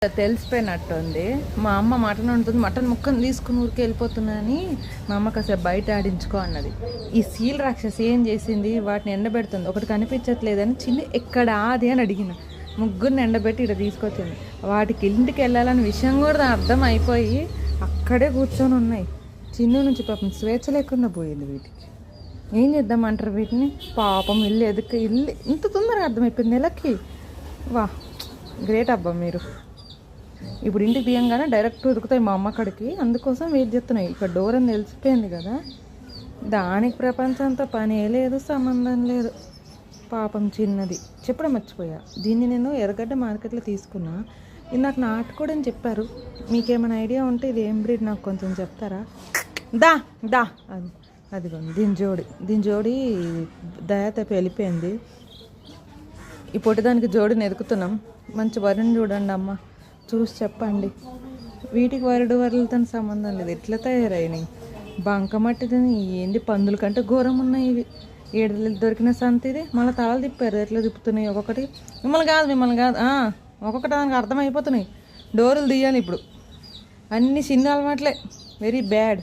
తెలిసిపోయినట్టుంది. మా అమ్మ మటన్ ఉంటుంది, మటన్ ముక్కను తీసుకుని ఊరికి వెళ్ళిపోతున్నాని మా అమ్మ కాసేపు బయట ఆడించుకో అన్నది. ఈ సీల్ రాక్షసి ఏం చేసింది, వాటిని ఎండబెడుతుంది. ఒకటి కనిపించట్లేదని చిన్ని ఎక్కడా అది అని అడిగిన. ముగ్గురిని ఎండబెట్టి ఇక్కడ తీసుకొచ్చింది. వాటికి ఇంటికి వెళ్ళాలని విషయం కూడా అర్థం అయిపోయి అక్కడే కూర్చొని ఉన్నాయి. చిన్ను నుంచి పాపం స్వేచ్ఛ లేకుండా పోయింది. వీటికి ఏం చేద్దామంటారు వీటిని? పాపం ఇల్లు ఇల్లు ఇంత తొందరగా అర్థమైపోయింది నెలకి. వా గ్రేట్ అబ్బా మీరు. ఇప్పుడు ఇంటికి తీయంగానే డైరెక్ట్ ఉరుకుతాయి మా అమ్మ కాడికి. అందుకోసం వెయిట్ చేస్తున్నాయి. ఇక్కడ డోర్ అని తెలిసిపోయింది కదా, దానికి ప్రపంచంతో పని లేదు, సంబంధం లేదు. పాపం చిన్నది చెప్పడం మర్చిపోయా. దీన్ని నేను ఎర్రగడ్డ మార్కెట్లో తీసుకున్నా. ఇది నాకు నాటుకోడని చెప్పారు. మీకేమైనా ఐడియా ఉంటే ఇది ఏం బ్రీడ్ నాకు కొంచెం చెప్తారా? దా దా అది అదిగోండి దీని జోడి దయాతపి వెళ్ళిపోయింది. ఈ పొట్టిదానికి జోడిని ఎదుకుతున్నాం. మంచి వరిని చూడండి అమ్మ, చూసి చెప్పండి. వీటికి వరలతో సంబంధం లేదు, ఎట్లా తయారైనాయి బంకమట్టిదని. ఏంది పందుల కంటే ఘోరం ఉన్నాయి ఇవి. ఏడు దొరికిన సంత ఇది. మళ్ళీ తలలు తిప్పారు, ఎట్లా తిప్పుతున్నాయి ఒక్కొక్కటి. మిమ్మల్ని కాదు ఒక్కొక్కటి దానికి అర్థమైపోతున్నాయి. డోర్లు తీయాలి ఇప్పుడు. అన్ని చిన్న అలవాట్లే, వెరీ బ్యాడ్.